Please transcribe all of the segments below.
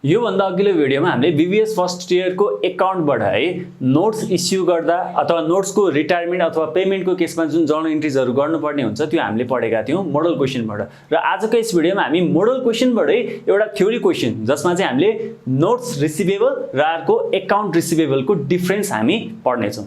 यो भन्दा अघिल्लो भिडियोमा हामीले बीबीएस फर्स्ट इयरको एकाउन्टबाट है नोट्स इस्यु गर्दा अथवा नोट्सको रिटायरमेन्ट अथवा पेमेन्टको केसमा जुन जर्नल इन्ट्रिजहरु गर्नुपर्ने हुन्छ त्यो हामीले पढेका थियौं मोडल क्वेशनबाट। र आजको यस भिडियोमा हामी मोडल क्वेशनबाटै एउटा थ्योरी क्वेशन जसमा चाहिँ हामीले नोट्स रिसिभेबल र अर्को एकाउन्ट रिसिभेबलको डिफरेन्स हामी पढ्ने छौं।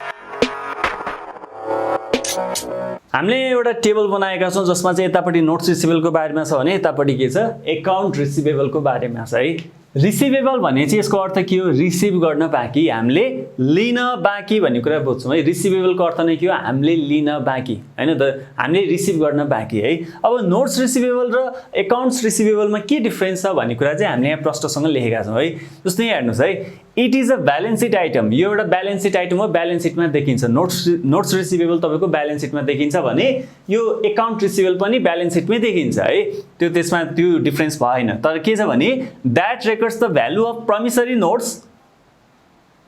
हामीले एउटा टेबल बनाएका छौं जसमा चाहिँ यतापटि नोट्स रिसिभेबलको बारेमा छ भने यतापटि के छ एकाउन्ट रिसिभेबलको बारेमा छ है। रिसिभेबल भने चाहिँ यसको अर्थ के हो रिसिभ गर्न बाँकी हामीले लिन बाँकी भन्ने कुरा बुझ्छौं है। रिसिभेबलको अर्थ नै के हो हामीले लिन बाँकी हैन त हामीले रिसिभ गर्न बाँकी है। अब नोट्स रिसिभेबल र एकाउन्ट्स रिसिभेबलमा के डिफरेन्स छ भन्ने कुरा चाहिँ हामीले यहाँ प्रश्नसँग लेखेका छौं है। जस्तै यहाँ हेर्नुस् है it is a balance seat item. यो एउटा ब्यालेन्स सिट आइटम हो ब्यालेन्स सिटमा देखिन्छ। नोट्स रिसिभेबल तपाईको ब्यालेन्स सिटमा देखिन्छ भने यो एकाउन्ट रिसिभेबल पनि ब्यालेन्स सिटमै देखिन्छ है। त्यो त्यसमा त्यो डिफरेन्स भएन। तर के छ भने that records the value of promissory notes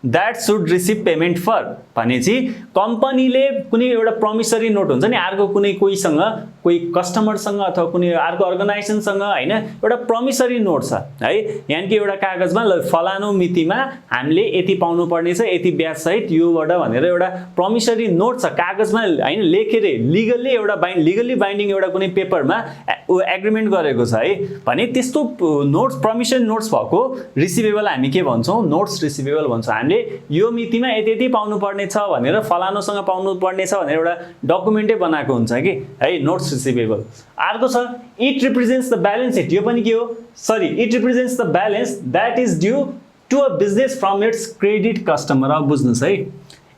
that should receive payment for भनेपछि कम्पनीले कुनै एउटा प्रमिसरी नोट हुन्छ नि अर्को कुनै कोहीसँग कोही कस्टमरसँग अथवा कुनै अर्को अर्गनाइजेसनसँग हैन एउटा प्रमिसरी नोट छ है। यानी कि एउटा कागजमा फलानो मितिमा हामीले यति पाउनु पर्ने छ यति ब्याज सहित योबाट भनेर एउटा प्रमिसरी नोट छ कागजमा हैन लेखेर लिगली एउटा लिगली बाइन्डिङ एउटा कुनै पेपरमा एग्रीमेन्ट गरेको छ है भने त्यस्तो नोट्स प्रमिसरी नोट्स भएको रिसिभेबल हामी के भन्छौं नोट्स रिसिभेबल भन्छौं। हामीले यो मितिमा यति पाउनु पर्ने छ भनेर फलानोसँग पाउनु पर्ने छ भनेर एउटा डकुमेन्टै बनाएको हुन्छ कि है नोट्स रिसिभेबल। अर्को छ it represents the balance sheet. यो पनि के हो sorry it represents the balance that is due to a business from its credit customer. अब बुझ्नुस् है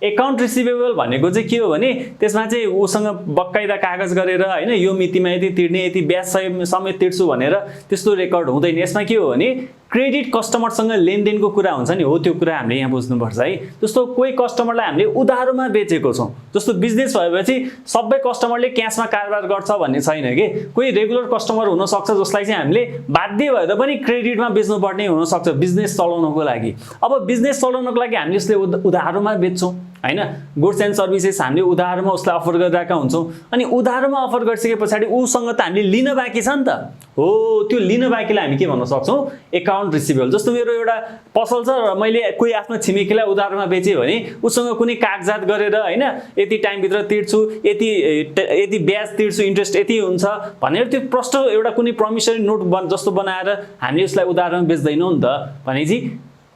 एकाउन्ट रिसिभेबल भनेको चाहिँ के हो भने त्यसमा चाहिँ उसँग बकाइदा कागज गरेर हैन यो मितिमा यति तिर्ने यति ब्याज समेत तिर्छु भनेर त्यस्तो रेकर्ड हुँदैन। यसमा के हो भने क्रेडिट कस्टमरसँग लेनदेनको कुरा हुन्छ नि हो त्यो कुरा हामीले यहाँ बुझ्नुपर्छ है। जस्तो कोही कस्टमरलाई हामीले उधारोमा बेचेको छौं जस्तो बिजनेस भएपछि सबै कस्टमरले क्याशमा कारोबार गर्छ भन्ने छैन के कोही रेगुलर कस्टमर हुन सक्छ जसलाई चाहिँ हामीले बाध्य भएर पनि क्रेडिटमा बेच्नु पर्ने हुन सक्छ बिजनेस चलाउनको लागि। अब बिजनेस चलाउनको लागि हामीले उसले उधारोमा बेच्छौं हैन गुड्स एन्ड सर्भिसेस हामीले उधारोमा उसलाई अफर गरिरहेका हुन्छौं अनि उधारोमा अफर गरिसकेपछि उसँग त हामीले लिन बाँकी छ नि त हो त्यो लिन बाँकीलाई हामी के भन्न सक्छौं एकाउन्ट रिसिभेबल। जस्तो मेरो एउटा पसल छ र मैले कोही आफ्नो छिमेकीलाई उधारोमा बेचे भने उसँग कुनै कागजात गरेर हैन यति टाइम भित्र तिर्छु यति ब्याज तिर्छु इन्ट्रेस्ट यति हुन्छ भनेर त्यो प्रष्ट एउटा कुनै प्रमिसरी नोट जस्तो बनाएर हामीले उसलाई उधारोमा बेच्दैनौं नि त भनेपछि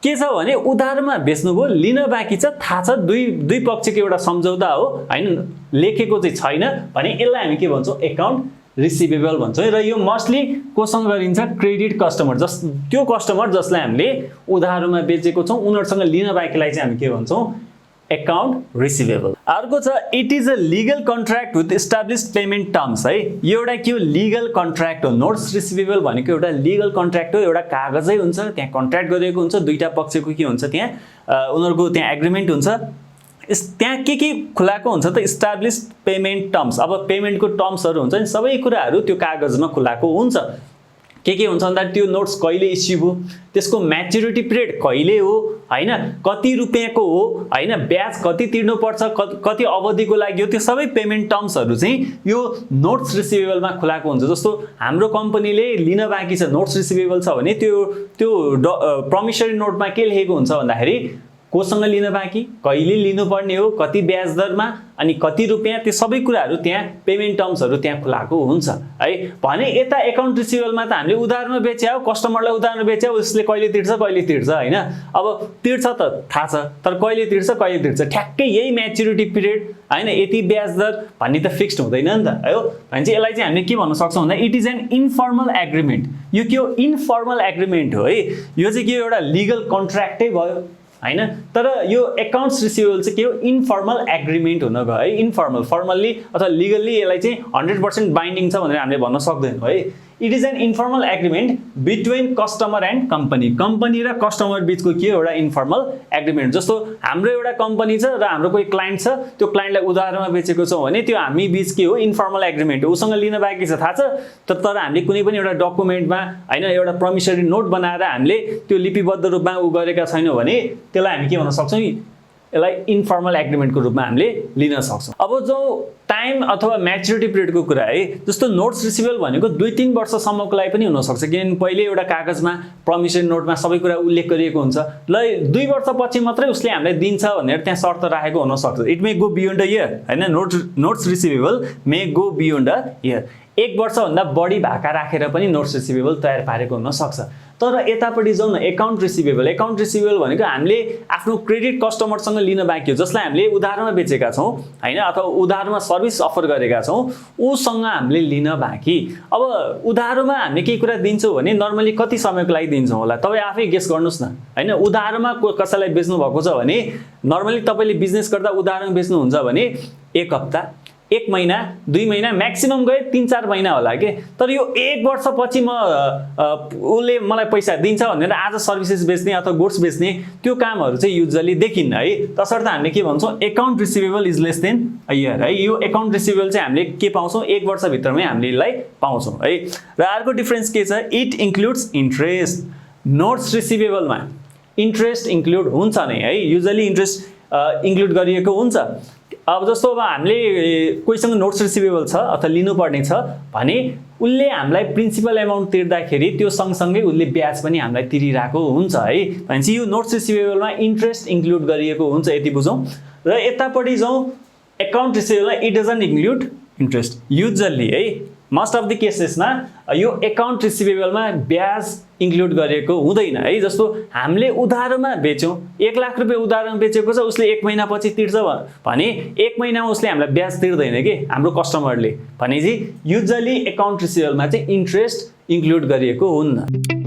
के छ भने उधारमा बेच्नुभयो लिन बाँकी छ थाहा छ दुई पक्षको एउटा सम्झौता हो हैन लेखेको चाहिँ छैन भने यसलाई हामी के भन्छौं एकाउन्ट रिसिभेबल भन्छौं। र यो मोस्टली कोसँग गरिन्छ क्रेडिट कस्टमर त्यो कस्टमर जसलाई हामीले उधारोमा बेचेको छौं उनीहरुसँग लिन बाँकीलाई चाहिँ हामी के भन्छौं एकाउन्ट रिसिभेबल। अर्को छ it is a legal contract with established payment terms है। यो एउटा के हो लीगल कन्ट्र्याक्ट हो। नोट्स रिसिभेबल भनेको एउटा लीगल कन्ट्र्याक्ट हो एउटा कागजै हुन्छ त्यहाँ कन्ट्र्याक्ट गरिएको हुन्छ दुईटा पक्षको के हुन्छ त्यहाँ उनीहरुको त्यहाँ एग्रीमेन्ट हुन्छ त्यहाँ के खुलाएको हुन्छ त एस्टाब्लिश्ड पेमेन्ट टर्म्स। अब पेमेन्टको टर्म्सहरु हुन्छ नि सबै कुराहरु त्यो कागजमा खुलाएको हुन्छ। के हुन्छ भन्दा त्यो नोट्स कहिले इस्यु भयो त्यसको म्याच्युरिटी पिरियड कहिले हो हैन कति रुपैयाँको हो हैन ब्याज कति तिर्नु पर्छ कति अवधिको लागि हो त्यो सबै पेमेन्ट टर्म्सहरु चाहिँ यो नोट्स रिसिभेबलमा खुलाएको हुन्छ। जस्तो हाम्रो कम्पनीले लिन बाँकी छ नोट्स रिसिभेबल छ भने त्यो प्रमिसरी नोटमा के लेखेको हुन्छ भन्दाखेरि कोसँग लिन बाँकी कहिले लिनुपर्ने हो कति ब्याज दरमा अनि कति रुपैयाँ त्यो सबै कुराहरु त्यहाँ पेमेन्ट टर्म्सहरु त्यहाँ खुलाएको हुन्छ है। भने यता एकाउन्ट रिसिभेबलमा त हामीले उधारमा बेच्या हो कस्टमरलाई उधारमा बेच्या उसले कहिले तिर्छ हैन अब तिर्छ त थाहा छ तर कहिले तिर्छ ठ्याक्कै यही म्याच्युरिटी पिरियड हैन यति ब्याज दर भन्ने त फिक्स्ड हुँदैन नि त है। भने चाहिँ यसलाई चाहिँ हामीले के भन्न सक्छौं भन्दा it is an informal agreement. यो के हो इन्फर्मल एग्रीमेन्ट हो है। यो चाहिँ के एउटा लीगल कन्ट्र्याक्टै भयो हैन तर यो एकाउन्ट्स रिसिभेबल चाहिँ के हो इन्फर्मल एग्रीमेन्ट हुन गयो है। इन्फर्मल फर्मल्ली अथवा लीगली यसलाई चाहिँ 100% बाइन्डिङ छ भनेर हामीले भन्न सक्दैनौं है। It is an informal agreement between customer and company र कस्टमर बीचको के एउटा इन्फर्मल एग्रीमेन्ट। जस्तो हाम्रो एउटा कम्पनी छ र हाम्रो कोही क्लाइन्ट छ त्यो क्लाइन्टलाई उधारोमा बेचेको छौं भने त्यो हामी बीच के हो इन्फर्मल एग्रीमेन्ट हो उसँग लिन बाँकी छ थाहा छ तर हामीले कुनै पनि एउटा डकुमेन्टमा हैन एउटा प्रमिसरी नोट बनाएर हामीले त्यो लिपिबद्ध रूपमा गरेका छैनौं भने त्यसलाई हामी के भन्न सक्छौं यसलाई इन्फर्मल एग्रिमेन्टको रूपमा हामीले लिन सक्छौँ। अब जो टाइम अथवा म्याच्युरिटी पिरियडको कुरा है, जस्तो नोट्स रिसिभेबल भनेको 2-3 वर्षसम्मको लागि पनि हुनसक्छ, किनभने पहिले एउटा कागजमा प्रमिसरी नोटमा सबै कुरा उल्लेख गरिएको हुन्छ, ल 2 वर्षपछि मात्रै उसले हामीलाई दिन्छ भनेर त्यहाँ शर्त राखेको हुनसक्छ। It may go beyond a year होइन, notes receivable may go beyond a year. 1 वर्षभन्दा बढी भाका राखेर पनि नोट्स रिसिभेबल तयार पारेको हुनसक्छ। तर यतापट्टि जाउँ न, एकाउन्ट रिसिभेबल। एकाउन्ट रिसिभेबल भनेको हामीले आफ्नो क्रेडिट कस्टमरसँग लिन बाँकी हो, जसलाई हामीले उधारमा बेचेका छौँ होइन, अथवा उधारमा सर्भिस अफर गरेका छौँ, उसँग हामीले लिन बाँकी। अब उधारोमा हामीले केही कुरा दिन्छौँ भने नर्मली कति समयको लागि दिन्छौँ होला, तपाईँ आफै गेस गर्नुहोस् न होइन। उधारोमा कसैलाई बेच्नु भएको छ भने नर्मली तपाईँले बिजनेस गर्दा उधारमा बेच्नुहुन्छ भने 1 हप्ता, 1 महिना, 2 महिना, म्याक्सिमम गए 3-4 महिना होला के। तर यो 1 वर्षपछि उसले मलाई पैसा दिन्छ भनेर आज सर्भिसेस बेच्ने अथवा गुड्स बेच्ने त्यो कामहरू चाहिँ युजुअली देखिन्न है। तसर्थ हामीले के भन्छौँ, account receivable is less than a year है। यो एकाउन्ट रिसिभेबल चाहिँ हामीले के पाउँछौँ, 1 वर्षभित्रमै हामीले यसलाई पाउँछौँ है। र अर्को डिफरेन्स के छ, इट इन्क्लुड्स इन्ट्रेस्ट। नोट्स रिसिभेबलमा इन्ट्रेस्ट इन्क्लुड हुन्छ नै है, युजुअली इन्ट्रेस्ट इन्क्लुड गरिएको हुन्छ। अब जस्तो अब हामीले कोहीसँग नोट्स रिसिभेबल छ अथवा लिनुपर्ने छ भने उसले हामीलाई प्रिन्सिपल एमाउन्ट तिर्दाखेरि त्यो सँगसँगै उसले ब्याज पनि हामीलाई तिरिरहेको हुन्छ है। भनेपछि यो नोट्स रिसिभेबलमा इन्ट्रेस्ट इन्क्लुड गरिएको हुन्छ, यति बुझौँ। र यतापट्टि जाउँ, एकाउन्ट रिसिभेबलमा it doesn't include interest usually है। मोस्ट अफ द केसेसमा यो एकाउन्ट रिसिभेबलमा ब्याज इन्क्लुड गरेको हुँदैन है। जस्तो हामीले उधारोमा बेच्यौँ, 1 लाख रुपियाँ उधारोमा बेचेको छ, उसले 1 महिनापछि तिर्छ भने 1 महिनामा उसले हामीलाई ब्याज तिर्दैन कि हाम्रो कस्टमरले। भनेपछि युजुअली एकाउन्ट रिसिभेबलमा चाहिँ इन्ट्रेस्ट इन्क्लुड गरिएको हुन्न।